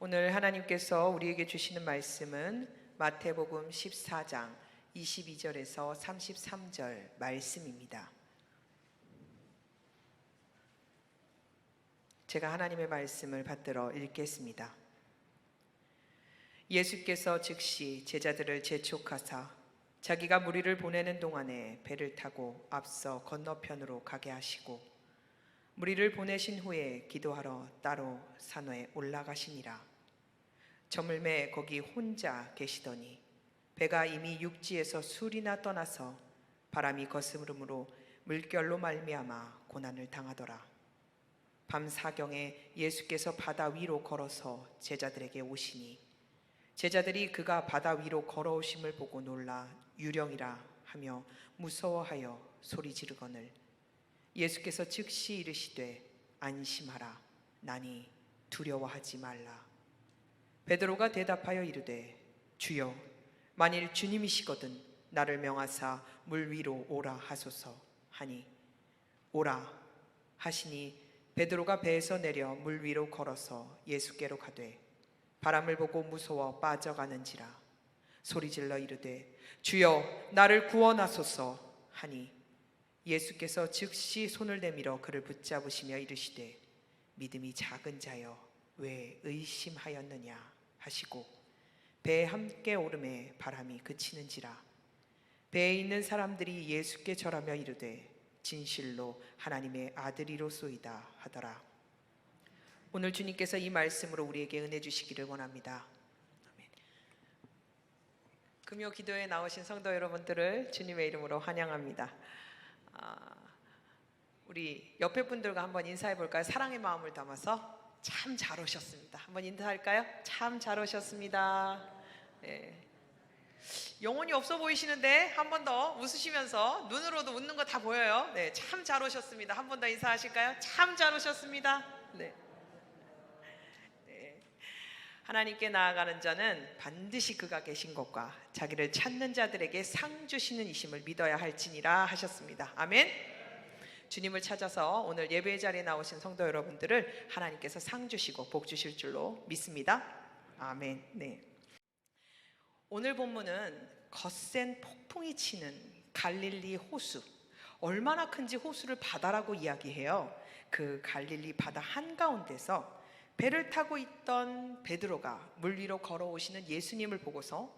오늘 하나님께서 우리에게 주시는 말씀은 마태복음 14장 22절에서 33절 말씀입니다. 제가 하나님의 말씀을 받들어 읽겠습니다. 예수께서 즉시 제자들을 재촉하사 자기가 무리를 보내는 동안에 배를 타고 앞서 건너편으로 가게 하시고 무리를 보내신 후에 기도하러 따로 산에 올라가시니라. 저물매 거기 혼자 계시더니 배가 이미 육지에서 술이나 떠나서 바람이 거스름으로 물결로 말미암아 고난을 당하더라. 밤 사경에 예수께서 바다 위로 걸어서 제자들에게 오시니 제자들이 그가 바다 위로 걸어오심을 보고 놀라 유령이라 하며 무서워하여 소리 지르거늘 예수께서 즉시 이르시되 안심하라 나니 두려워하지 말라. 베드로가 대답하여 이르되 주여 만일 주님이시거든 나를 명하사 물 위로 오라 하소서 하니 오라 하시니 베드로가 배에서 내려 물 위로 걸어서 예수께로 가되 바람을 보고 무서워 빠져가는지라 소리질러 이르되 주여 나를 구원하소서 하니 예수께서 즉시 손을 내밀어 그를 붙잡으시며 이르시되 믿음이 작은 자여 왜 의심하였느냐 하시고 배에 함께 오름에 바람이 그치는지라 배에 있는 사람들이 예수께 절하며 이르되 진실로 하나님의 아들이로소이다 하더라. 오늘 주님께서 이 말씀으로 우리에게 은혜 주시기를 원합니다. 아멘. 금요 기도에 나오신 성도 여러분들을 주님의 이름으로 환영합니다. 우리 옆에 분들과 한번 인사해 볼까요? 사랑의 마음을 담아서 참 잘 오셨습니다. 한번 인사할까요? 참 잘 오셨습니다. 네. 영혼이 없어 보이시는데 한 번 더 웃으시면서 눈으로도 웃는 거 다 보여요. 네, 참 잘 오셨습니다. 한 번 더 인사하실까요? 참 잘 오셨습니다. 네. 하나님께 나아가는 자는 반드시 그가 계신 것과 자기를 찾는 자들에게 상 주시는 이심을 믿어야 할지니라 하셨습니다. 아멘. 주님을 찾아서 오늘 예배 자리에 나오신 성도 여러분들을 하나님께서 상 주시고 복 주실 줄로 믿습니다. 아멘. 네. 오늘 본문은 거센 폭풍이 치는 갈릴리 호수, 얼마나 큰지 호수를 바다라고 이야기해요. 그 갈릴리 바다 한가운데서 배를 타고 있던 베드로가 물 위로 걸어오시는 예수님을 보고서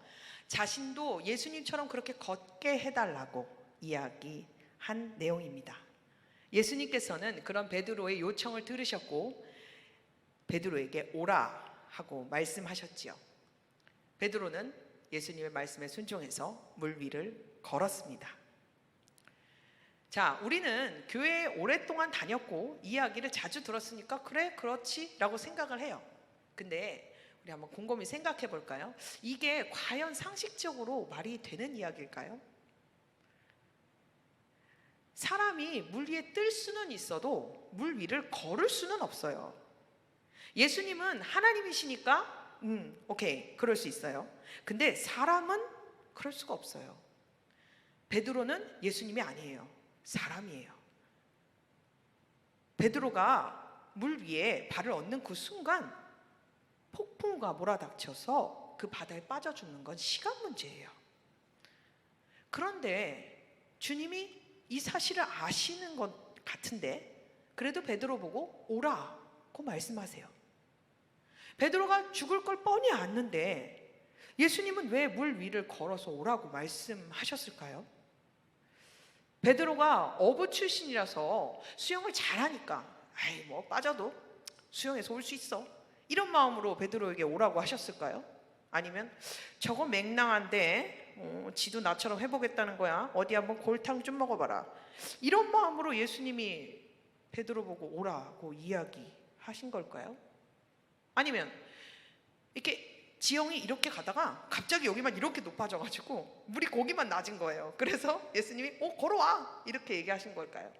자신도 예수님처럼 그렇게 걷게 해달라고 이야기한 내용입니다. 예수님께서는 그런 베드로의 요청을 들으셨고 베드로에게 오라 하고 말씀하셨지요. 베드로는 예수님의 말씀에 순종해서 물 위를 걸었습니다. 자, 우리는 교회에 오랫동안 다녔고 이야기를 자주 들었으니까 그래 그렇지 라고 생각을 해요. 근데 우리 한번 곰곰이 생각해 볼까요? 이게 과연 상식적으로 말이 되는 이야기일까요? 사람이 물 위에 뜰 수는 있어도 물 위를 걸을 수는 없어요. 예수님은 하나님이시니까 오케이 그럴 수 있어요. 근데 사람은 그럴 수가 없어요. 베드로는 예수님이 아니에요. 사람이에요. 베드로가 물 위에 발을 얹는 그 순간 폭풍우가 몰아닥쳐서 그 바다에 빠져 죽는 건 시간 문제예요. 그런데 주님이 이 사실을 아시는 것 같은데 그래도 베드로 보고 오라고 말씀하세요. 베드로가 죽을 걸 뻔히 아는데 예수님은 왜 물 위를 걸어서 오라고 말씀하셨을까요? 베드로가 어부 출신이라서 수영을 잘하니까 아이 뭐 빠져도 수영해서 올 수 있어 이런 마음으로 베드로에게 오라고 하셨을까요? 아니면 저거 맹랑한데 지도 나처럼 해보겠다는 거야. 어디 한번 골탕 좀 먹어봐라. 이런 마음으로 예수님이 베드로 보고 오라고 이야기하신 걸까요? 아니면 이렇게 지형이 이렇게 가다가 갑자기 여기만 이렇게 높아져가지고 물이 거기만 낮은 거예요. 그래서 예수님이 걸어와 이렇게 얘기하신 걸까요?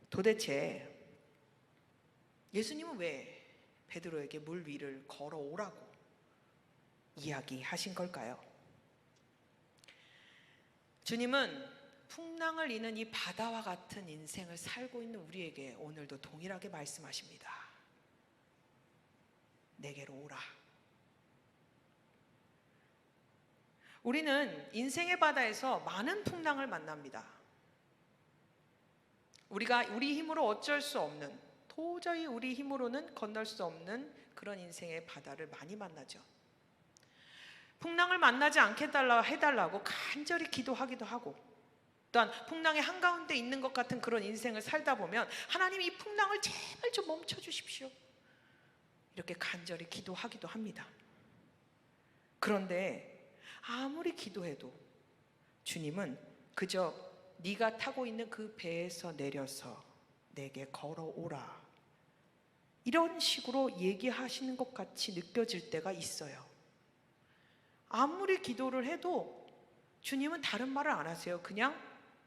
도대체 예수님은 왜 베드로에게 물 위를 걸어오라고 이야기하신 걸까요? 주님은 풍랑을 이는 이 바다와 같은 인생을 살고 있는 우리에게 오늘도 동일하게 말씀하십니다. 내게로 오라. 우리는 인생의 바다에서 많은 풍랑을 만납니다. 우리가 우리 힘으로 어쩔 수 없는, 도저히 우리 힘으로는 건널 수 없는 그런 인생의 바다를 많이 만나죠. 풍랑을 만나지 않게 해달라고 간절히 기도하기도 하고, 또한 풍랑의 한가운데 있는 것 같은 그런 인생을 살다 보면 하나님 이 풍랑을 제발 좀 멈춰주십시오, 이렇게 간절히 기도하기도 합니다. 그런데 아무리 기도해도 주님은 그저 네가 타고 있는 그 배에서 내려서 내게 걸어오라, 이런 식으로 얘기하시는 것 같이 느껴질 때가 있어요. 아무리 기도를 해도 주님은 다른 말을 안 하세요. 그냥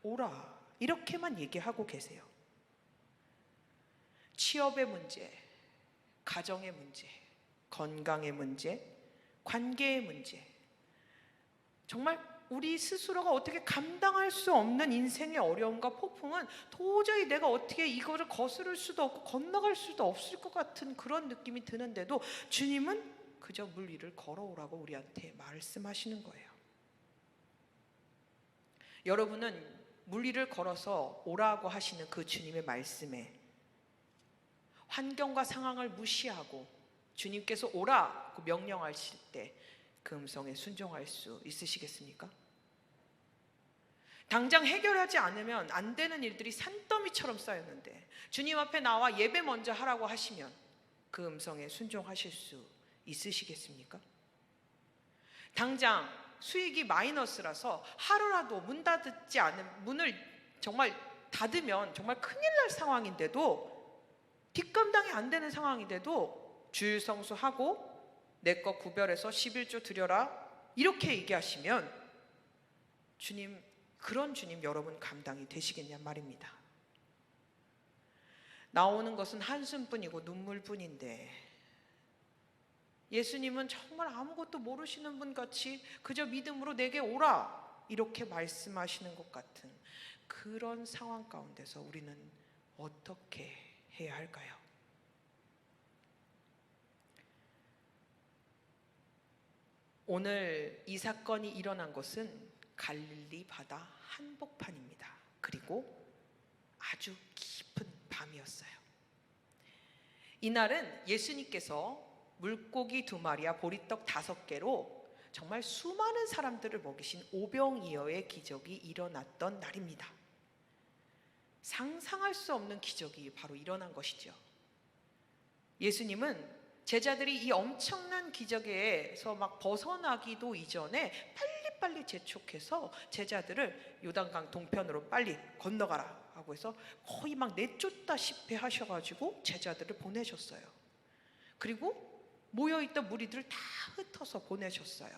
오라, 이렇게만 얘기하고 계세요. 취업의 문제, 가정의 문제, 건강의 문제, 관계의 문제, 정말 우리 스스로가 어떻게 감당할 수 없는 인생의 어려움과 폭풍은 도저히 내가 어떻게 이거를 거스를 수도 없고 건너갈 수도 없을 것 같은 그런 느낌이 드는데도 주님은 그저 물 위를 걸어오라고 우리한테 말씀하시는 거예요. 여러분은 물 위를 걸어서 오라고 하시는 그 주님의 말씀에 환경과 상황을 무시하고 주님께서 오라고 명령하실 때 그 음성에 순종할 수 있으시겠습니까? 당장 해결하지 않으면 안 되는 일들이 산더미처럼 쌓였는데 주님 앞에 나와 예배 먼저 하라고 하시면 그 음성에 순종하실 수 있으시겠습니까? 당장 수익이 마이너스라서 하루라도 문 닫지 않은 문을 정말 닫으면 정말 큰일 날 상황인데도, 뒷감당이 안 되는 상황인데도 주일 성수하고 내 것 구별해서 11조 드려라, 이렇게 얘기하시면 주님, 그런 주님 여러분 감당이 되시겠냐 말입니다. 나오는 것은 한숨뿐이고 눈물뿐인데 예수님은 정말 아무것도 모르시는 분 같이 그저 믿음으로 내게 오라, 이렇게 말씀하시는 것 같은 그런 상황 가운데서 우리는 어떻게 해야 할까요? 오늘 이 사건이 일어난 곳은 갈릴리 바다 한복판입니다. 그리고 아주 깊은 밤이었어요. 이날은 예수님께서 물고기 2마리와 보리떡 5개로 정말 수많은 사람들을 먹이신 오병이어의 기적이 일어났던 날입니다. 상상할 수 없는 기적이 바로 일어난 것이죠. 예수님은 제자들이 이 엄청난 기적에서 막 벗어나기도 이전에 빨리빨리 재촉해서 제자들을 요단강 동편으로 빨리 건너가라 하고 해서 거의 막 내쫓다시피 하셔가지고 제자들을 보내셨어요. 그리고 모여있던 무리들을 다 흩어서 보내셨어요.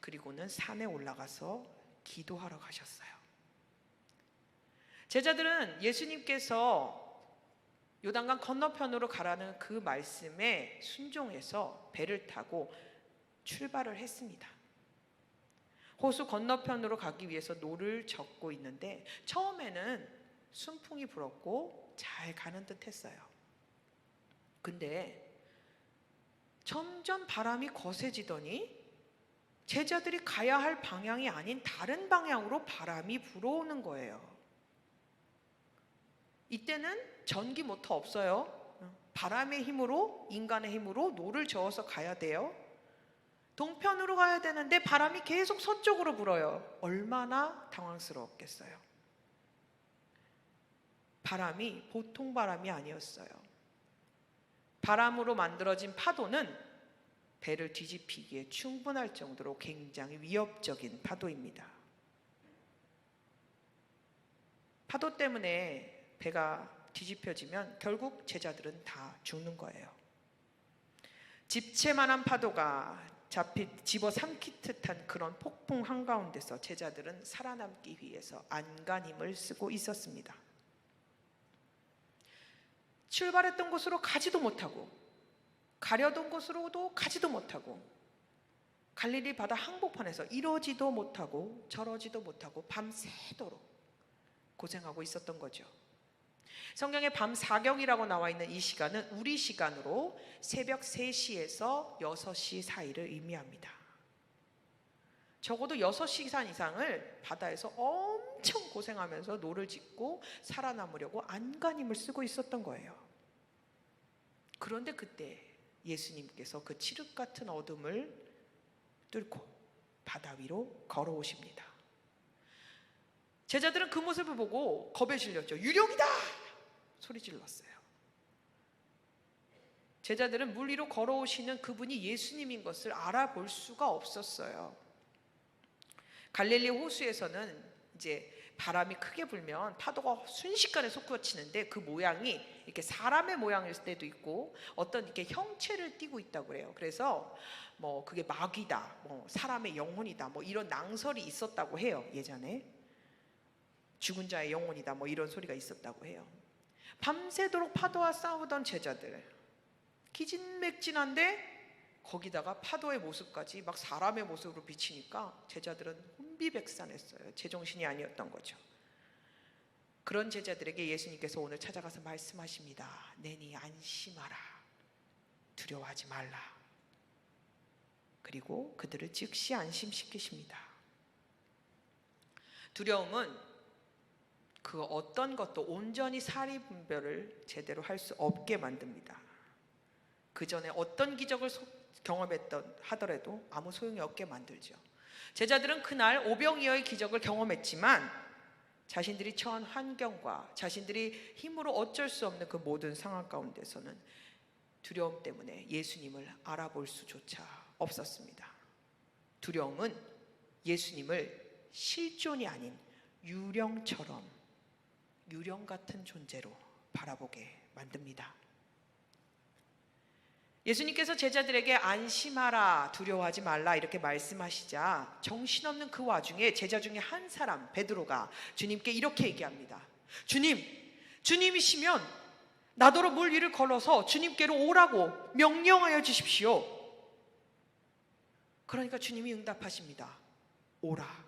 그리고는 산에 올라가서 기도하러 가셨어요. 제자들은 예수님께서 요단강 건너편으로 가라는 그 말씀에 순종해서 배를 타고 출발을 했습니다. 호수 건너편으로 가기 위해서 노를 젓고 있는데 처음에는 순풍이 불었고 잘 가는 듯 했어요. 근데 점점 바람이 거세지더니 제자들이 가야 할 방향이 아닌 다른 방향으로 바람이 불어오는 거예요. 이때는 전기 모터 없어요. 바람의 힘으로, 인간의 힘으로 노를 저어서 가야 돼요. 동편으로 가야 되는데 바람이 계속 서쪽으로 불어요. 얼마나 당황스러웠겠어요. 바람이 보통 바람이 아니었어요. 바람으로 만들어진 파도는 배를 뒤집히기에 충분할 정도로 굉장히 위협적인 파도입니다. 파도 때문에 배가 뒤집혀지면 결국 제자들은 다 죽는 거예요. 집채만한 파도가 집어삼킬 듯한 그런 폭풍 한가운데서 제자들은 살아남기 위해서 안간힘을 쓰고 있었습니다. 출발했던 곳으로 가지도 못하고 가려던 곳으로도 가지도 못하고 갈릴리 바다 항복판에서 이러지도 못하고 저러지도 못하고 밤새도록 고생하고 있었던 거죠. 성경에 밤 사경이라고 나와 있는 이 시간은 우리 시간으로 새벽 3시에서 6시 사이를 의미합니다. 적어도 6시간 이상을 바다에서 엄청 고생하면서 노를 짓고 살아남으려고 안간힘을 쓰고 있었던 거예요. 그런데 그때 예수님께서 그 칠흑 같은 어둠을 뚫고 바다 위로 걸어오십니다. 제자들은 그 모습을 보고 겁에 질렸죠. 유령이다! 소리 질렀어요. 제자들은 물 위로 걸어오시는 그분이 예수님인 것을 알아볼 수가 없었어요. 갈릴리 호수에서는 이제 바람이 크게 불면 파도가 순식간에 솟구치는데 그 모양이 이렇게 사람의 모양일 때도 있고 어떤 이렇게 형체를 띠고 있다고 그래요. 그래서 뭐 그게 마귀다, 뭐 사람의 영혼이다, 뭐 이런 낭설이 있었다고 해요. 예전에 죽은 자의 영혼이다, 뭐 이런 소리가 있었다고 해요. 밤새도록 파도와 싸우던 제자들, 기진맥진한데 거기다가 파도의 모습까지 막 사람의 모습으로 비치니까 제자들은 혼비백산했어요. 제정신이 아니었던 거죠. 그런 제자들에게 예수님께서 오늘 찾아가서 말씀하십니다. 내니 안심하라. 두려워하지 말라. 그리고 그들을 즉시 안심시키십니다. 두려움은 그 어떤 것도 온전히 사리분별을 제대로 할 수 없게 만듭니다. 그 전에 어떤 기적을 경험했던 하더라도 아무 소용이 없게 만들죠. 제자들은 그날 오병이어의 기적을 경험했지만 자신들이 처한 환경과 자신들이 힘으로 어쩔 수 없는 그 모든 상황 가운데서는 두려움 때문에 예수님을 알아볼 수조차 없었습니다. 두려움은 예수님을 실존이 아닌 유령처럼, 유령 같은 존재로 바라보게 만듭니다. 예수님께서 제자들에게 안심하라, 두려워하지 말라 이렇게 말씀하시자 정신없는 그 와중에 제자 중에 한 사람 베드로가 주님께 이렇게 얘기합니다. 주님이시면 나더러 물 위를 걸어서 주님께로 오라고 명령하여 주십시오. 그러니까 주님이 응답하십니다. 오라.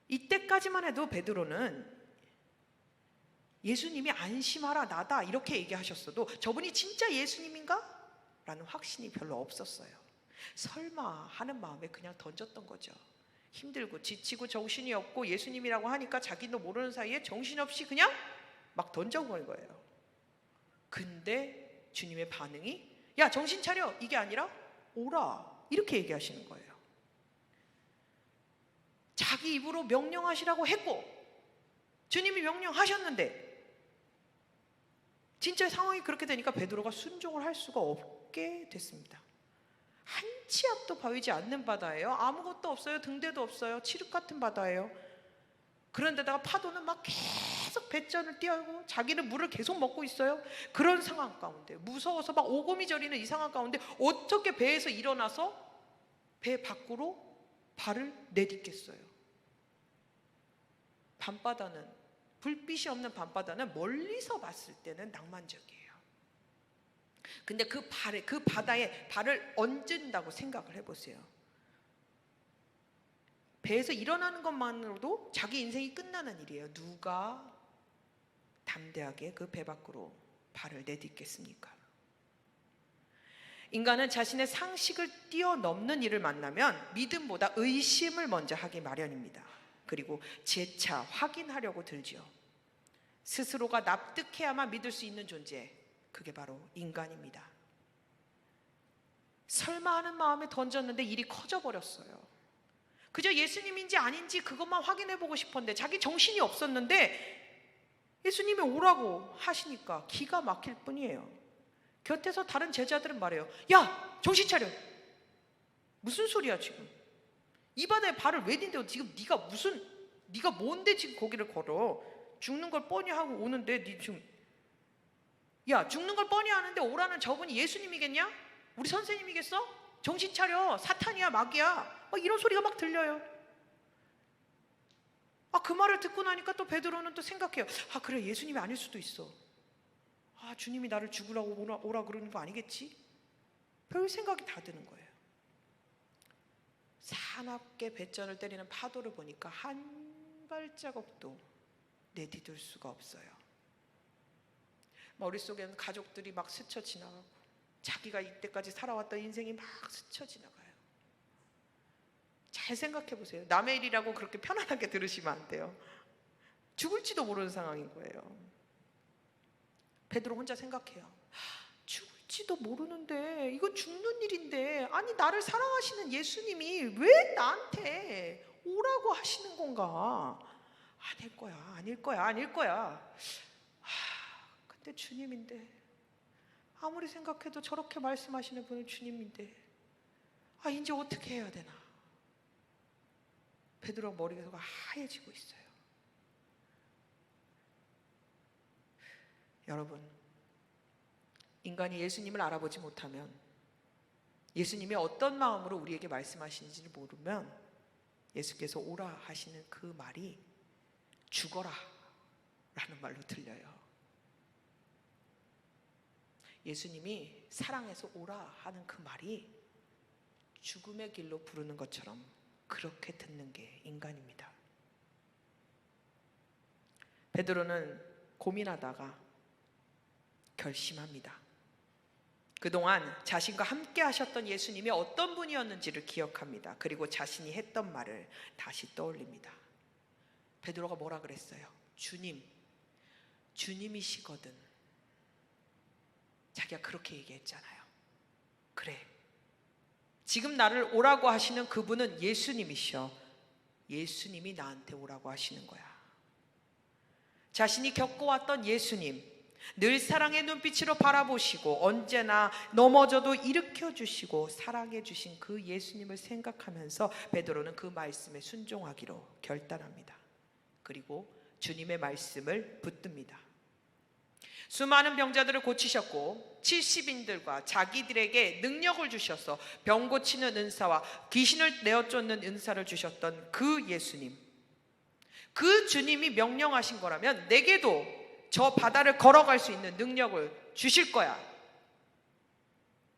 이때까지만 해도 베드로는 예수님이 안심하라 나다 이렇게 얘기하셨어도 저분이 진짜 예수님인가? 라는 확신이 별로 없었어요. 설마 하는 마음에 그냥 던졌던 거죠. 힘들고 지치고 정신이 없고 예수님이라고 하니까 자기도 모르는 사이에 정신없이 그냥 막 던져버린 거예요. 근데 주님의 반응이 야 정신 차려 이게 아니라 오라 이렇게 얘기하시는 거예요. 자기 입으로 명령하시라고 했고 주님이 명령하셨는데 진짜 상황이 그렇게 되니까 베드로가 순종을 할 수가 없게 됐습니다. 한 치 앞도 보이지 않는 바다예요. 아무것도 없어요. 등대도 없어요. 칠흑 같은 바다예요. 그런데다가 파도는 막 계속 뱃잔을 띄우고 자기는 물을 계속 먹고 있어요. 그런 상황 가운데 무서워서 막 오금이 저리는 이 상황 가운데 어떻게 배에서 일어나서 배 밖으로 발을 내딛겠어요. 밤바다는 불빛이 없는 밤바다는 멀리서 봤을 때는 낭만적이에요. 근데 그 바다에 발을 얹는다고 생각을 해보세요. 배에서 일어나는 것만으로도 자기 인생이 끝나는 일이에요. 누가 담대하게 그 배 밖으로 발을 내딛겠습니까? 인간은 자신의 상식을 뛰어넘는 일을 만나면 믿음보다 의심을 먼저 하기 마련입니다. 그리고 재차 확인하려고 들지요. 스스로가 납득해야만 믿을 수 있는 존재, 그게 바로 인간입니다. 설마 하는 마음에 던졌는데 일이 커져버렸어요. 그저 예수님인지 아닌지 그것만 확인해보고 싶었는데 자기 정신이 없었는데 예수님이 오라고 하시니까 기가 막힐 뿐이에요. 곁에서 다른 제자들은 말해요. 야 정신 차려. 무슨 소리야 지금. 이 바다에 발을 왜 딘데 지금 네가 뭔데 지금 거기를 걸어. 죽는 걸 뻔히 하고 오는데 네 지금 야 죽는 걸 뻔히 하는데 오라는 저분이 예수님이겠냐? 우리 선생님이겠어? 정신 차려. 사탄이야 마귀야. 막 이런 소리가 막 들려요. 그 말을 듣고 나니까 또 베드로는 또 생각해요. 그래 예수님이 아닐 수도 있어. 주님이 나를 죽으라고 오라 그러는 거 아니겠지? 별 생각이 다 드는 거예요. 사납게 뱃잔을 때리는 파도를 보니까 한 발자국도 내디딜 수가 없어요. 머릿속에는 가족들이 막 스쳐 지나가고 자기가 이때까지 살아왔던 인생이 막 스쳐 지나가요. 잘 생각해 보세요. 남의 일이라고 그렇게 편안하게 들으시면 안 돼요. 죽을지도 모르는 상황인 거예요. 베드로 혼자 생각해요. 죽을지도 모르는데 이건 죽는 일인데, 아니 나를 사랑하시는 예수님이 왜 나한테 오라고 하시는 건가? 아닐 거야, 아닐 거야, 아닐 거야. 근데 주님인데, 아무리 생각해도 저렇게 말씀하시는 분은 주님인데, 이제 어떻게 해야 되나? 베드로 머리가 하얘지고 있어요. 여러분, 인간이 예수님을 알아보지 못하면, 예수님이 어떤 마음으로 우리에게 말씀하시는지를 모르면, 예수께서 오라 하시는 그 말이 죽어라 라는 말로 들려요. 예수님이 사랑해서 오라 하는 그 말이 죽음의 길로 부르는 것처럼 그렇게 듣는 게 인간입니다. 베드로는 고민하다가 결심합니다. 그동안 자신과 함께 하셨던 예수님이 어떤 분이었는지를 기억합니다. 그리고 자신이 했던 말을 다시 떠올립니다. 베드로가 뭐라 그랬어요? 주님이시거든. 자기가 그렇게 얘기했잖아요. 그래, 지금 나를 오라고 하시는 그분은 예수님이셔. 예수님이 나한테 오라고 하시는 거야. 자신이 겪어왔던 예수님, 늘 사랑의 눈빛으로 바라보시고 언제나 넘어져도 일으켜주시고 사랑해주신 그 예수님을 생각하면서 베드로는 그 말씀에 순종하기로 결단합니다. 그리고 주님의 말씀을 붙듭니다. 수많은 병자들을 고치셨고 70인들과 자기들에게 능력을 주셔서 병 고치는 은사와 귀신을 내어쫓는 은사를 주셨던 그 예수님, 그 주님이 명령하신 거라면 내게도 저 바다를 걸어갈 수 있는 능력을 주실 거야.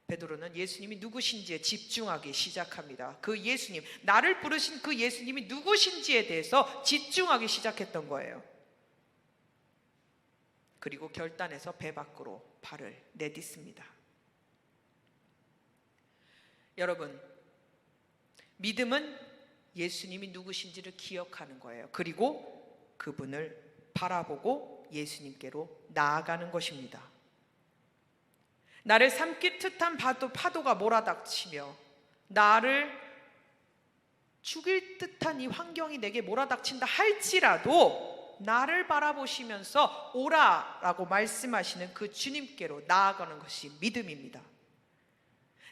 베드로는 예수님이 누구신지에 집중하기 시작합니다. 그 예수님, 나를 부르신 그 예수님이 누구신지에 대해서 집중하기 시작했던 거예요. 그리고 결단해서 배 밖으로 발을 내딛습니다. 여러분, 믿음은 예수님이 누구신지를 기억하는 거예요. 그리고 그분을 바라보고 예수님께로 나아가는 것입니다. 나를 삼킬 듯한 파도가 몰아닥치며 나를 죽일 듯한 이 환경이 내게 몰아닥친다 할지라도 나를 바라보시면서 오라라고 말씀하시는 그 주님께로 나아가는 것이 믿음입니다.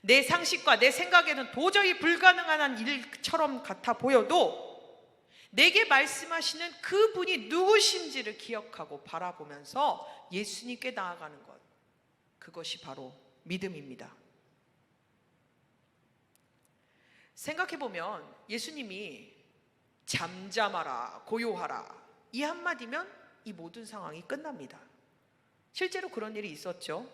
내 상식과 내 생각에는 도저히 불가능한 일처럼 같아 보여도 내게 말씀하시는 그분이 누구신지를 기억하고 바라보면서 예수님께 나아가는 것, 그것이 바로 믿음입니다. 생각해보면 예수님이 잠잠하라, 고요하라 이 한마디면 이 모든 상황이 끝납니다. 실제로 그런 일이 있었죠.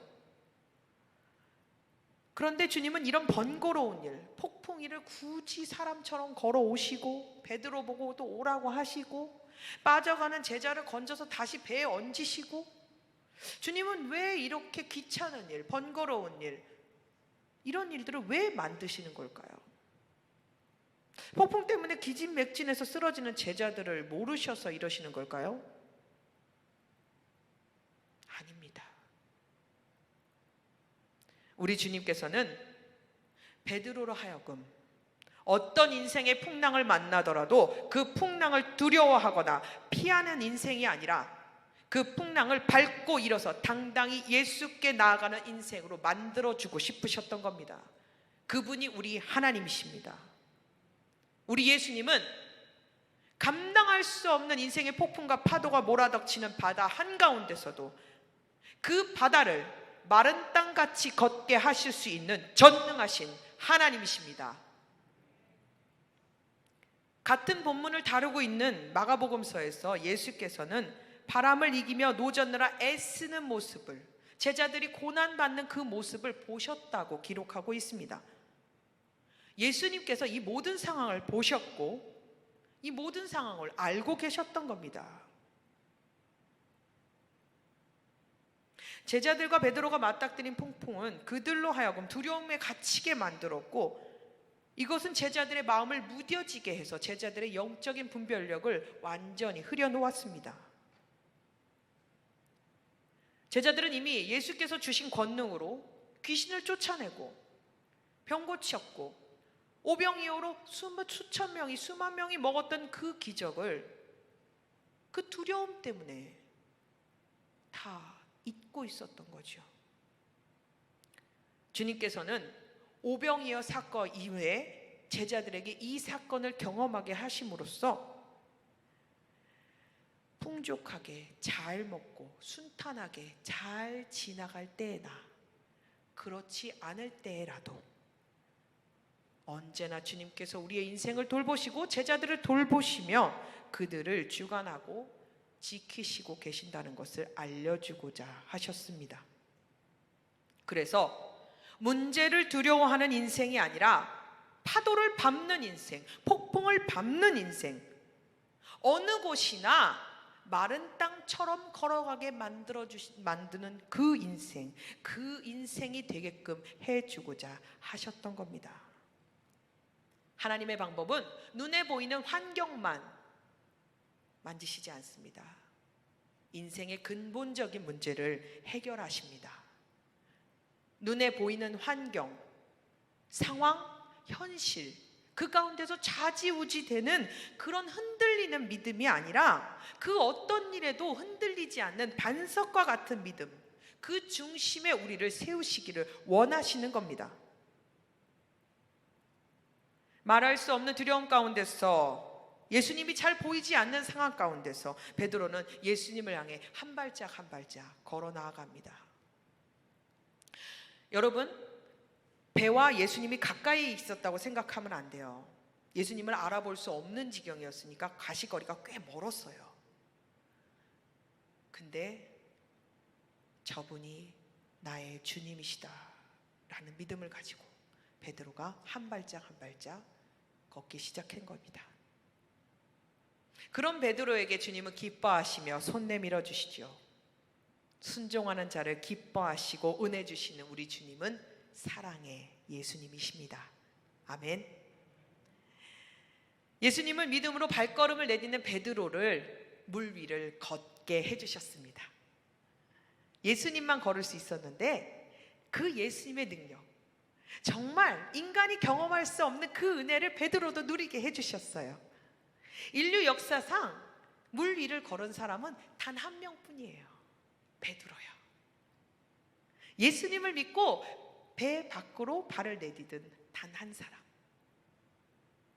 그런데 주님은 이런 번거로운 일, 폭풍 일을 굳이 사람처럼 걸어오시고 베드로 보고 또 오라고 하시고 빠져가는 제자를 건져서 다시 배에 얹으시고, 주님은 왜 이렇게 귀찮은 일, 번거로운 일, 이런 일들을 왜 만드시는 걸까요? 폭풍 때문에 기진맥진해서 쓰러지는 제자들을 모르셔서 이러시는 걸까요? 아닙니다. 우리 주님께서는 베드로로 하여금 어떤 인생의 풍랑을 만나더라도 그 풍랑을 두려워하거나 피하는 인생이 아니라 그 풍랑을 밟고 일어서 당당히 예수께 나아가는 인생으로 만들어주고 싶으셨던 겁니다. 그분이 우리 하나님이십니다. 우리 예수님은 감당할 수 없는 인생의 폭풍과 파도가 몰아닥치는 바다 한가운데서도 그 바다를 마른 땅같이 걷게 하실 수 있는 전능하신 하나님이십니다. 같은 본문을 다루고 있는 마가복음서에서 예수께서는 바람을 이기며 노젓느라 애쓰는 모습을, 제자들이 고난받는 그 모습을 보셨다고 기록하고 있습니다. 예수님께서 이 모든 상황을 보셨고 이 모든 상황을 알고 계셨던 겁니다. 제자들과 베드로가 맞닥뜨린 폭풍은 그들로 하여금 두려움에 갇히게 만들었고, 이것은 제자들의 마음을 무뎌지게 해서 제자들의 영적인 분별력을 완전히 흐려놓았습니다. 제자들은 이미 예수께서 주신 권능으로 귀신을 쫓아내고 병 고쳤고 오병이어로 수천 명이, 수만 명이 먹었던 그 기적을 그 두려움 때문에 다 잊고 있었던 거죠. 주님께서는 오병이어 사건 이후에 제자들에게 이 사건을 경험하게 하심으로써 풍족하게 잘 먹고 순탄하게 잘 지나갈 때에나 그렇지 않을 때라도 언제나 주님께서 우리의 인생을 돌보시고 제자들을 돌보시며 그들을 주관하고 지키시고 계신다는 것을 알려주고자 하셨습니다. 그래서 문제를 두려워하는 인생이 아니라 파도를 밟는 인생, 폭풍을 밟는 인생, 어느 곳이나 마른 땅처럼 걸어가게 만드는 그 인생이 되게끔 해주고자 하셨던 겁니다. 하나님의 방법은 눈에 보이는 환경만 만지시지 않습니다. 인생의 근본적인 문제를 해결하십니다. 눈에 보이는 환경, 상황, 현실, 그 가운데서 좌지우지 되는 그런 흔들리는 믿음이 아니라 그 어떤 일에도 흔들리지 않는 반석과 같은 믿음, 그 중심에 우리를 세우시기를 원하시는 겁니다. 말할 수 없는 두려움 가운데서, 예수님이 잘 보이지 않는 상황 가운데서 베드로는 예수님을 향해 한 발짝 한 발짝 걸어 나아갑니다. 여러분, 배와 예수님이 가까이 있었다고 생각하면 안 돼요. 예수님을 알아볼 수 없는 지경이었으니까 가시거리가 꽤 멀었어요. 근데 저분이 나의 주님이시다 라는 믿음을 가지고 베드로가 한 발짝 한 발짝 걷기 시작한 겁니다. 그런 베드로에게 주님은 기뻐하시며 손 내밀어 주시죠. 순종하는 자를 기뻐하시고 은혜 주시는 우리 주님은 사랑의 예수님이십니다. 아멘. 예수님을 믿음으로 발걸음을 내딛는 베드로를 물 위를 걷게 해주셨습니다. 예수님만 걸을 수 있었는데 그 예수님의 능력, 정말 인간이 경험할 수 없는 그 은혜를 베드로도 누리게 해주셨어요. 인류 역사상 물 위를 걸은 사람은 단 한 명뿐이에요. 베드로요. 예수님을 믿고 배 밖으로 발을 내디딘 단 한 사람,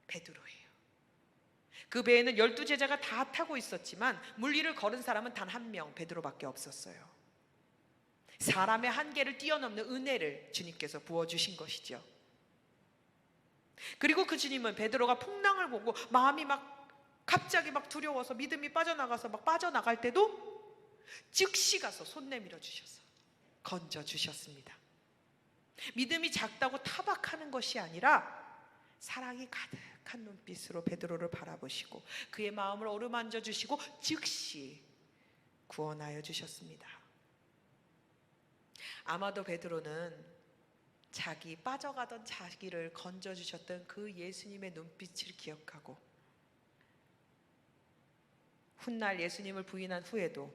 베드로예요. 그 배에는 12제자가 다 타고 있었지만 물 위를 걸은 사람은 단 한 명, 베드로밖에 없었어요. 사람의 한계를 뛰어넘는 은혜를 주님께서 부어주신 것이죠. 그리고 그 주님은 베드로가 풍랑을 보고 마음이 갑자기 두려워서 믿음이 빠져나가서 빠져나갈 때도 즉시 가서 손 내밀어 주셔서 건져 주셨습니다. 믿음이 작다고 타박하는 것이 아니라 사랑이 가득한 눈빛으로 베드로를 바라보시고 그의 마음을 어루만져 주시고 즉시 구원하여 주셨습니다. 아마도 베드로는 자기 빠져가던 자기를 건져 주셨던 그 예수님의 눈빛을 기억하고 훗날 예수님을 부인한 후에도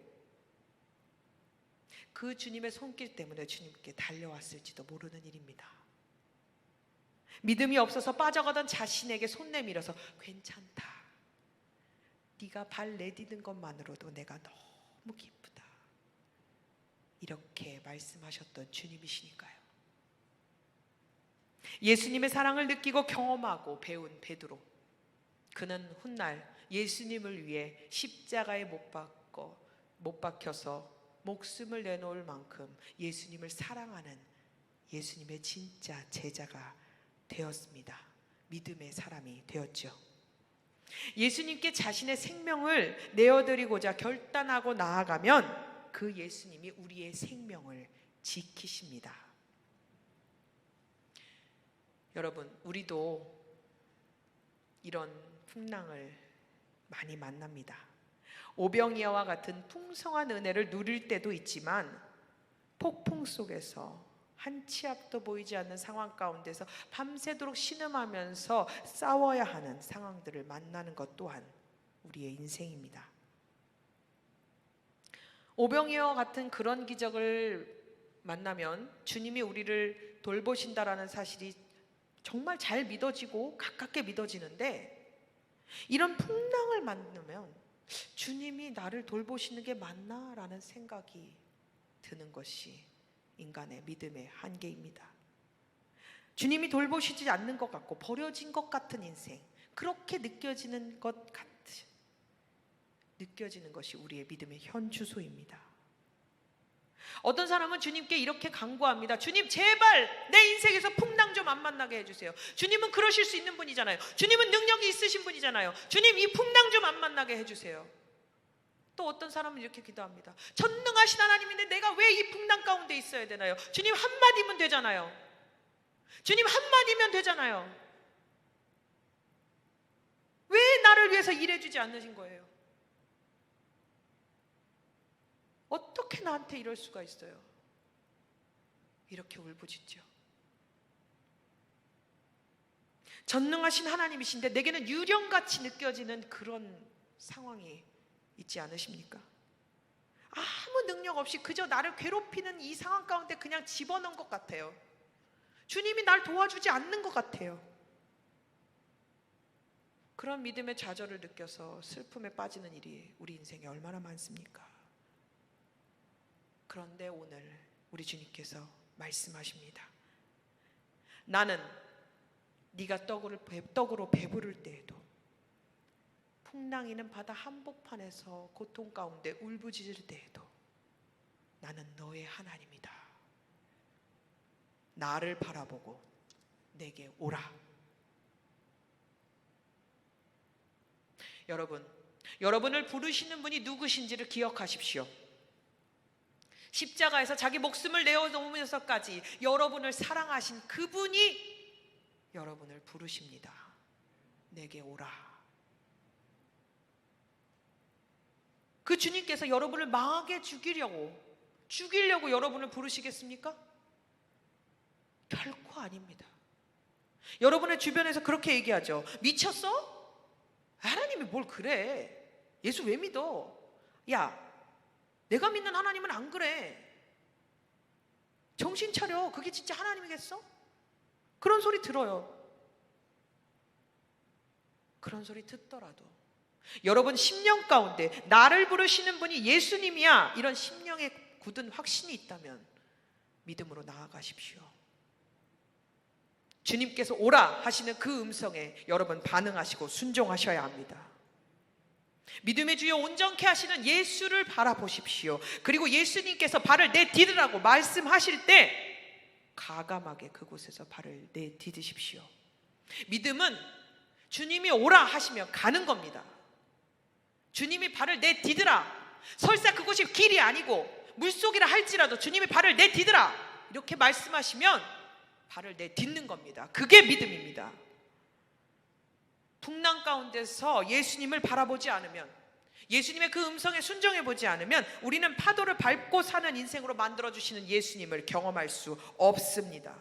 그 주님의 손길 때문에 주님께 달려왔을지도 모르는 일입니다. 믿음이 없어서 빠져가던 자신에게 손 내밀어서 괜찮다, 네가 발 내디딘 것만으로도 내가 너무 기쁘다, 이렇게 말씀하셨던 주님이시니까요. 예수님의 사랑을 느끼고 경험하고 배운 베드로, 그는 훗날 예수님을 위해 십자가에 못 박혀서 목숨을 내놓을 만큼 예수님을 사랑하는 예수님의 진짜 제자가 되었습니다. 믿음의 사람이 되었죠. 예수님께 자신의 생명을 내어드리고자 결단하고 나아가면 그 예수님이 우리의 생명을 지키십니다. 여러분, 우리도 이런 풍랑을 많이 만납니다. 오병이어와 같은 풍성한 은혜를 누릴 때도 있지만 폭풍 속에서 한 치 앞도 보이지 않는 상황 가운데서 밤새도록 신음하면서 싸워야 하는 상황들을 만나는 것 또한 우리의 인생입니다. 오병이어 같은 그런 기적을 만나면 주님이 우리를 돌보신다라는 사실이 정말 잘 믿어지고 가깝게 믿어지는데, 이런 풍랑을 만나면 주님이 나를 돌보시는 게 맞나? 라는 생각이 드는 것이 인간의 믿음의 한계입니다. 주님이 돌보시지 않는 것 같고 버려진 것 같은 인생, 그렇게 느껴지는 것이 우리의 믿음의 현주소입니다. 어떤 사람은 주님께 이렇게 간구합니다. 주님, 제발 내 인생에서 풍랑 좀 안 만나게 해주세요. 주님은 그러실 수 있는 분이잖아요. 주님은 능력이 있으신 분이잖아요. 주님, 이 풍랑 좀 안 만나게 해주세요. 또 어떤 사람은 이렇게 기도합니다. 전능하신 하나님인데 내가 왜 이 풍랑 가운데 있어야 되나요? 주님 한마디면 되잖아요. 주님 한마디면 되잖아요. 왜 나를 위해서 일해주지 않으신 거예요? 어떻게 나한테 이럴 수가 있어요? 이렇게 울부짖죠. 전능하신 하나님이신데 내게는 유령같이 느껴지는 그런 상황이 있지 않으십니까? 아무 능력 없이 그저 나를 괴롭히는 이 상황 가운데 그냥 집어넣은 것 같아요. 주님이 날 도와주지 않는 것 같아요. 그런 믿음의 좌절을 느껴서 슬픔에 빠지는 일이 우리 인생에 얼마나 많습니까? 그런데 오늘 우리 주님께서 말씀하십니다. 나는 네가 떡으로 배부를 때에도, 풍랑이는 바다 한복판에서 고통 가운데 울부짖을 때에도 나는 너의 하나님이다. 나를 바라보고 내게 오라. 여러분을 부르시는 분이 누구신지를 기억하십시오. 십자가에서 자기 목숨을 내어놓으면서까지 여러분을 사랑하신 그분이 여러분을 부르십니다. 내게 오라. 그 주님께서 여러분을 망하게 죽이려고 여러분을 부르시겠습니까? 결코 아닙니다. 여러분의 주변에서 그렇게 얘기하죠. 미쳤어? 하나님이 뭘 그래? 예수 왜 믿어? 야, 내가 믿는 하나님은 안 그래. 정신 차려. 그게 진짜 하나님이겠어? 그런 소리 들어요. 그런 소리 듣더라도 여러분 심령 가운데 나를 부르시는 분이 예수님이야, 이런 심령에 굳은 확신이 있다면 믿음으로 나아가십시오. 주님께서 오라 하시는 그 음성에 여러분 반응하시고 순종하셔야 합니다. 믿음의 주여 온전케 하시는 예수를 바라보십시오. 그리고 예수님께서 발을 내디디라고 말씀하실 때 가감하게 그곳에서 발을 내디디십시오. 믿음은 주님이 오라 하시면 가는 겁니다. 주님이 발을 내디디라, 설사 그곳이 길이 아니고 물속이라 할지라도 주님이 발을 내디디라 이렇게 말씀하시면 발을 내딛는 겁니다. 그게 믿음입니다. 풍랑 가운데서 예수님을 바라보지 않으면, 예수님의 그 음성에 순종해보지 않으면 우리는 파도를 밟고 사는 인생으로 만들어주시는 예수님을 경험할 수 없습니다.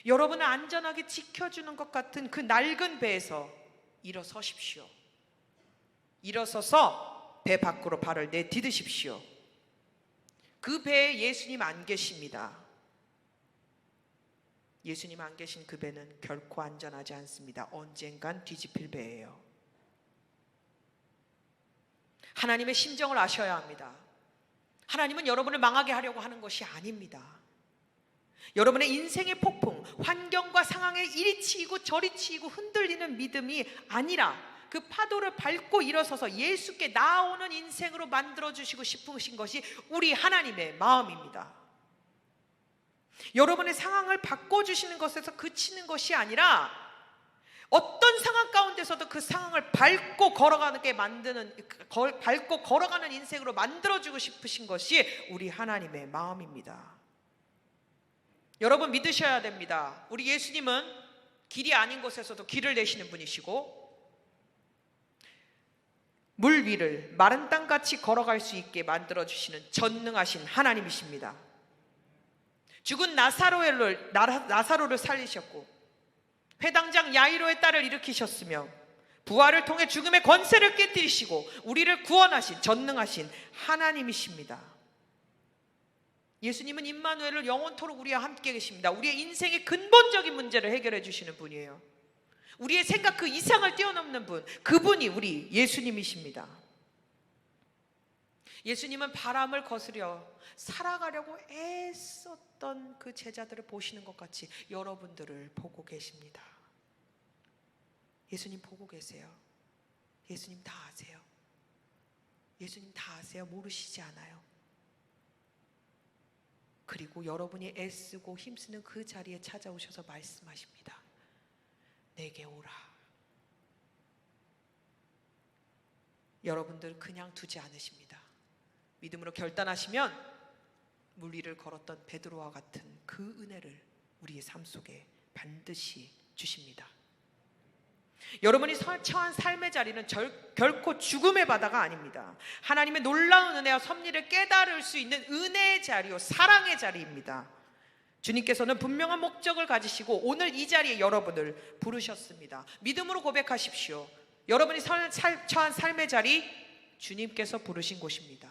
여러분을 안전하게 지켜주는 것 같은 그 낡은 배에서 일어서십시오. 일어서서 배 밖으로 발을 내디디십시오. 그 배에 예수님 안 계십니다. 예수님 안 계신 그 배는 결코 안전하지 않습니다. 언젠간 뒤집힐 배예요. 하나님의 심정을 아셔야 합니다. 하나님은 여러분을 망하게 하려고 하는 것이 아닙니다. 여러분의 인생의 폭풍, 환경과 상황에 이리 치이고 저리 치이고 흔들리는 믿음이 아니라 그 파도를 밟고 일어서서 예수께 나아오는 인생으로 만들어주시고 싶으신 것이 우리 하나님의 마음입니다. 여러분의 상황을 바꿔주시는 것에서 그치는 것이 아니라 어떤 상황 가운데서도 그 상황을 밟고 걸어가는 인생으로 만들어주고 싶으신 것이 우리 하나님의 마음입니다. 여러분 믿으셔야 됩니다. 우리 예수님은 길이 아닌 곳에서도 길을 내시는 분이시고, 물 위를 마른 땅같이 걸어갈 수 있게 만들어주시는 전능하신 하나님이십니다. 죽은 나사로를 살리셨고 회당장 야이로의 딸을 일으키셨으며 부활을 통해 죽음의 권세를 깨뜨리시고 우리를 구원하신 전능하신 하나님이십니다. 예수님은 임마누엘을 영원토록 우리와 함께 계십니다. 우리의 인생의 근본적인 문제를 해결해 주시는 분이에요. 우리의 생각 그 이상을 뛰어넘는 분, 그분이 우리 예수님이십니다. 예수님은 바람을 거스려 살아가려고 애썼던 그 제자들을 보시는 것 같이 여러분들을 보고 계십니다. 예수님 보고 계세요. 예수님 다 아세요. 예수님 다 아세요. 모르시지 않아요. 그리고 여러분이 애쓰고 힘쓰는 그 자리에 찾아오셔서 말씀하십니다. 내게 오라. 여러분들 그냥 두지 않으십니다. 믿음으로 결단하시면 물 위를 걸었던 베드로와 같은 그 은혜를 우리의 삶 속에 반드시 주십니다. 여러분이 처한 삶의 자리는 결코 죽음의 바다가 아닙니다. 하나님의 놀라운 은혜와 섭리를 깨달을 수 있는 은혜의 자리요, 사랑의 자리입니다. 주님께서는 분명한 목적을 가지시고 오늘 이 자리에 여러분을 부르셨습니다. 믿음으로 고백하십시오. 여러분이 처한 삶의 자리, 주님께서 부르신 곳입니다.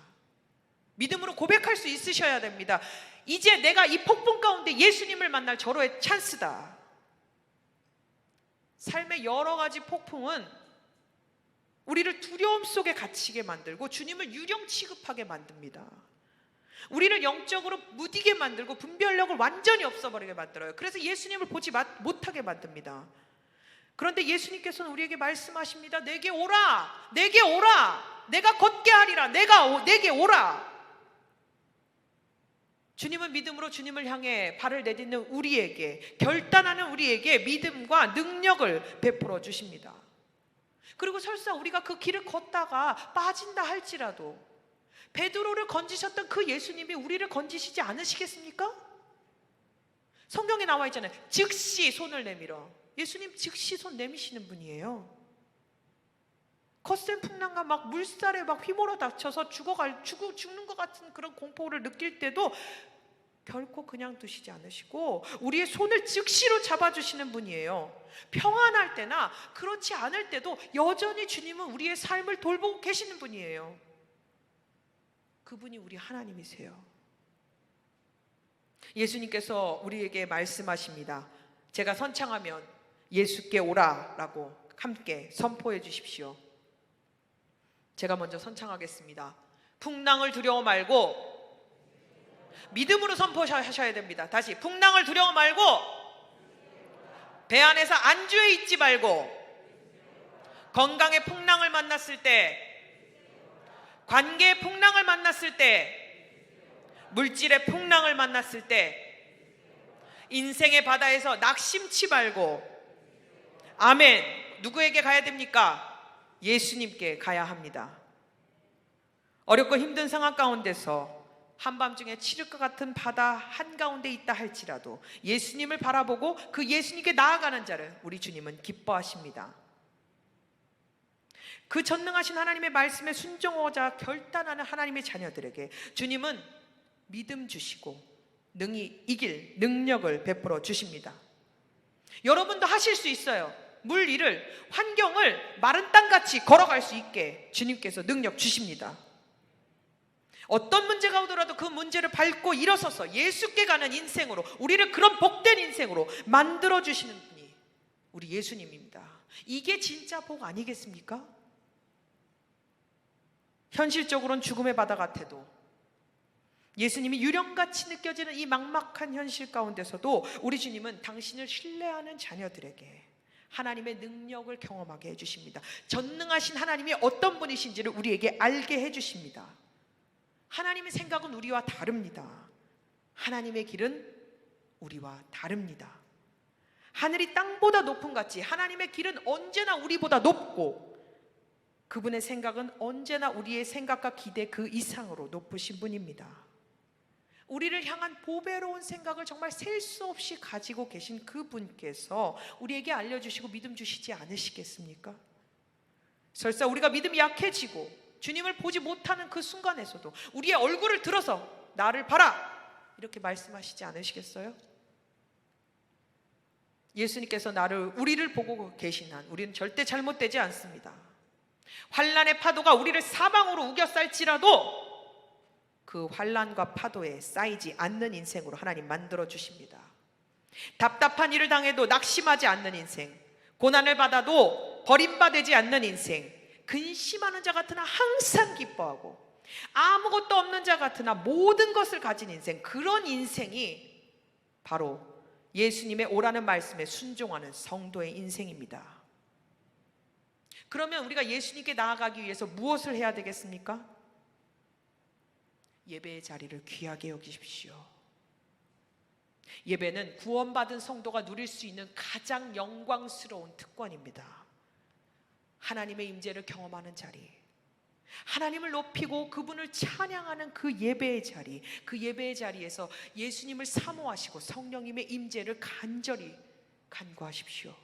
믿음으로 고백할 수 있으셔야 됩니다. 이제 내가 이 폭풍 가운데 예수님을 만날 절호의 찬스다. 삶의 여러 가지 폭풍은 우리를 두려움 속에 갇히게 만들고 주님을 유령 취급하게 만듭니다. 우리를 영적으로 무디게 만들고 분별력을 완전히 없어버리게 만들어요. 그래서 예수님을 보지 못하게 만듭니다. 그런데 예수님께서는 우리에게 말씀하십니다. 내게 오라, 내게 오라, 내가 걷게 하리라, 내게 오라. 주님은 믿음으로 주님을 향해 발을 내딛는 우리에게, 결단하는 우리에게 믿음과 능력을 베풀어 주십니다. 그리고 설사 우리가 그 길을 걷다가 빠진다 할지라도 베드로를 건지셨던 그 예수님이 우리를 건지시지 않으시겠습니까? 성경에 나와 있잖아요. 즉시 손을 내밀어. 예수님 즉시 손 내미시는 분이에요. 거센 풍랑과 막 물살에 막 휘몰아 다쳐서 죽는 것 같은 그런 공포를 느낄 때도 결코 그냥 두시지 않으시고 우리의 손을 즉시로 잡아주시는 분이에요. 평안할 때나 그렇지 않을 때도 여전히 주님은 우리의 삶을 돌보고 계시는 분이에요. 그분이 우리 하나님이세요. 예수님께서 우리에게 말씀하십니다. 제가 선창하면 예수께 오라라고 함께 선포해 주십시오. 제가 먼저 선창하겠습니다. 풍랑을 두려워 말고 믿음으로 선포하셔야 됩니다. 다시, 풍랑을 두려워 말고 배 안에서 안주해 있지 말고 건강의 풍랑을 만났을 때, 관계의 풍랑을 만났을 때, 물질의 풍랑을 만났을 때, 인생의 바다에서 낙심치 말고, 아멘. 누구에게 가야 됩니까? 예수님께 가야 합니다. 어렵고 힘든 상황 가운데서 한밤중에 치를 것 같은 바다 한가운데 있다 할지라도 예수님을 바라보고 그 예수님께 나아가는 자를 우리 주님은 기뻐하십니다. 그 전능하신 하나님의 말씀에 순종하고자 결단하는 하나님의 자녀들에게 주님은 믿음 주시고 능히 이길 능력을 베풀어 주십니다. 여러분도 하실 수 있어요. 물 위를, 환경을 마른 땅같이 걸어갈 수 있게 주님께서 능력 주십니다. 어떤 문제가 오더라도 그 문제를 밟고 일어서서 예수께 가는 인생으로, 우리를 그런 복된 인생으로 만들어주시는 분이 우리 예수님입니다. 이게 진짜 복 아니겠습니까? 현실적으로는 죽음의 바다 같아도 예수님이 유령같이 느껴지는 이 막막한 현실 가운데서도 우리 주님은 당신을 신뢰하는 자녀들에게 하나님의 능력을 경험하게 해주십니다. 전능하신 하나님이 어떤 분이신지를 우리에게 알게 해주십니다. 하나님의 생각은 우리와 다릅니다. 하나님의 길은 우리와 다릅니다. 하늘이 땅보다 높은 같이 하나님의 길은 언제나 우리보다 높고 그분의 생각은 언제나 우리의 생각과 기대 그 이상으로 높으신 분입니다. 우리를 향한 보배로운 생각을 정말 셀 수 없이 가지고 계신 그분께서 우리에게 알려주시고 믿음 주시지 않으시겠습니까? 설사 우리가 믿음이 약해지고 주님을 보지 못하는 그 순간에서도 우리의 얼굴을 들어서 나를 봐라 이렇게 말씀하시지 않으시겠어요? 예수님께서 우리를 보고 계신 한 우리는 절대 잘못되지 않습니다. 환난의 파도가 우리를 사방으로 우겨쌀지라도 그 환난과 파도에 쌓이지 않는 인생으로 하나님 만들어 주십니다. 답답한 일을 당해도 낙심하지 않는 인생, 고난을 받아도 버림받지 않는 인생, 근심하는 자 같으나 항상 기뻐하고 아무것도 없는 자 같으나 모든 것을 가진 인생, 그런 인생이 바로 예수님의 오라는 말씀에 순종하는 성도의 인생입니다. 그러면 우리가 예수님께 나아가기 위해서 무엇을 해야 되겠습니까? 예배의 자리를 귀하게 여기십시오. 예배는 구원받은 성도가 누릴 수 있는 가장 영광스러운 특권입니다. 하나님의 임재를 경험하는 자리, 하나님을 높이고 그분을 찬양하는 그 예배의 자리, 그 예배의 자리에서 예수님을 사모하시고 성령님의 임재를 간절히 간구하십시오.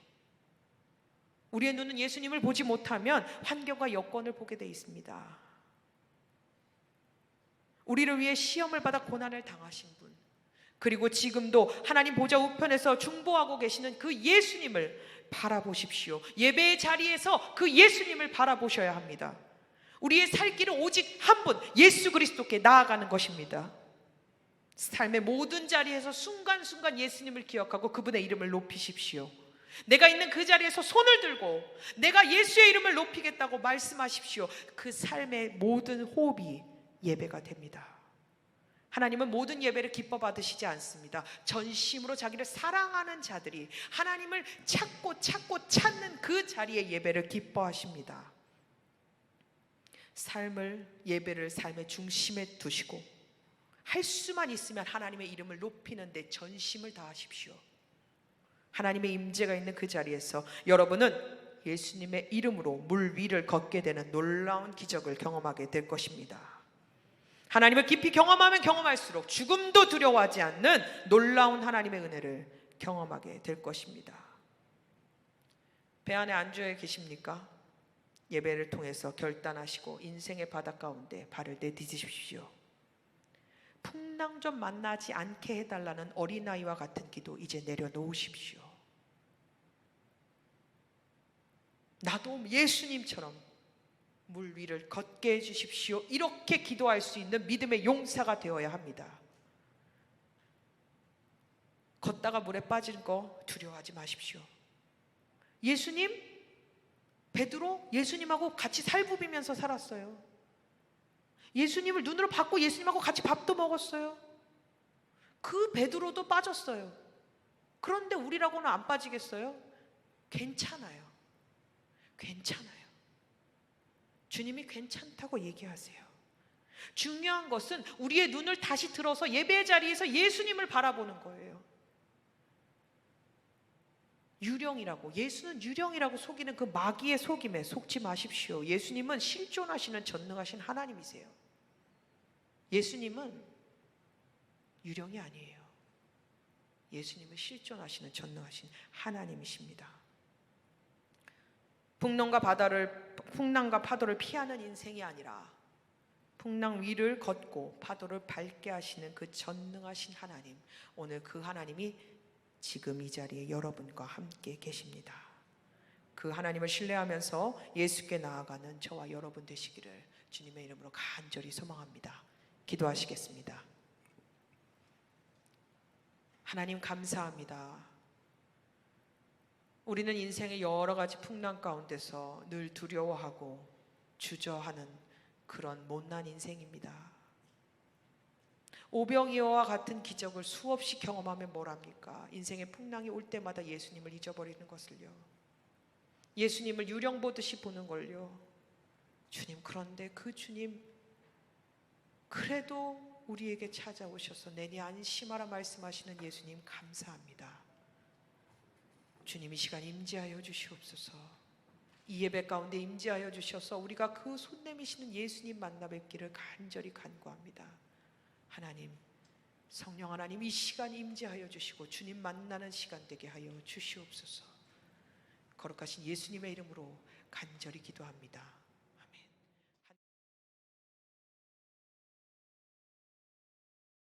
우리의 눈은 예수님을 보지 못하면 환경과 여건을 보게 되어 있습니다. 우리를 위해 시험을 받아 고난을 당하신 분, 그리고 지금도 하나님 보좌 우편에서 중보하고 계시는 그 예수님을 바라보십시오. 예배의 자리에서 그 예수님을 바라보셔야 합니다. 우리의 살 길은 오직 한 분, 예수 그리스도께 나아가는 것입니다. 삶의 모든 자리에서 순간순간 예수님을 기억하고 그분의 이름을 높이십시오. 내가 있는 그 자리에서 손을 들고 내가 예수의 이름을 높이겠다고 말씀하십시오. 그 삶의 모든 호흡이 예배가 됩니다. 하나님은 모든 예배를 기뻐 받으시지 않습니다. 전심으로 자기를 사랑하는 자들이 하나님을 찾고 찾는 그 자리에 예배를 기뻐하십니다. 예배를 삶의 중심에 두시고 할 수만 있으면 하나님의 이름을 높이는 데 전심을 다하십시오. 하나님의 임재가 있는 그 자리에서 여러분은 예수님의 이름으로 물 위를 걷게 되는 놀라운 기적을 경험하게 될 것입니다. 하나님을 깊이 경험하면 경험할수록 죽음도 두려워하지 않는 놀라운 하나님의 은혜를 경험하게 될 것입니다. 배 안에 안주해 계십니까? 예배를 통해서 결단하시고 인생의 바다 가운데 발을 내디디십시오. 풍랑 좀 만나지 않게 해달라는 어린아이와 같은 기도 이제 내려놓으십시오. 나도 예수님처럼 물 위를 걷게 해주십시오. 이렇게 기도할 수 있는 믿음의 용사가 되어야 합니다. 걷다가 물에 빠진 거 두려워하지 마십시오. 베드로 예수님하고 같이 살부비면서 살았어요. 예수님을 눈으로 봤고 예수님하고 같이 밥도 먹었어요. 그 베드로도 빠졌어요. 그런데 우리라고는 안 빠지겠어요? 괜찮아요. 주님이 괜찮다고 얘기하세요. 중요한 것은 우리의 눈을 다시 들어서 예배 자리에서 예수님을 바라보는 거예요. 예수는 유령이라고 속이는 그 마귀의 속임에 속지 마십시오. 예수님은 실존하시는 전능하신 하나님이세요. 예수님은 유령이 아니에요. 예수님은 실존하시는 전능하신 하나님이십니다. 풍랑과 파도를 피하는 인생이 아니라 풍랑 위를 걷고 파도를 밟게 하시는 그 전능하신 하나님, 오늘 그 하나님이 지금 이 자리에 여러분과 함께 계십니다. 그 하나님을 신뢰하면서 예수께 나아가는 저와 여러분 되시기를 주님의 이름으로 간절히 소망합니다. 기도하시겠습니다. 하나님 감사합니다. 우리는 인생의 여러 가지 풍랑 가운데서 늘 두려워하고 주저하는 그런 못난 인생입니다. 오병이어와 같은 기적을 수없이 경험하면 뭘 합니까? 인생의 풍랑이 올 때마다 예수님을 잊어버리는 것을요. 예수님을 유령 보듯이 보는 걸요. 주님, 그런데 그 주님 그래도 우리에게 찾아오셔서 내니 안심하라 말씀하시는 예수님 감사합니다. 주님, 이 시간 임재하여 주시옵소서. 이 예배 가운데 임재하여 주셔서 우리가 그 손 내미시는 예수님 만나 뵙기를 간절히 간구합니다. 하나님, 성령 하나님, 이 시간 임재하여 주시고 주님 만나는 시간 되게 하여 주시옵소서. 거룩하신 예수님의 이름으로 간절히 기도합니다.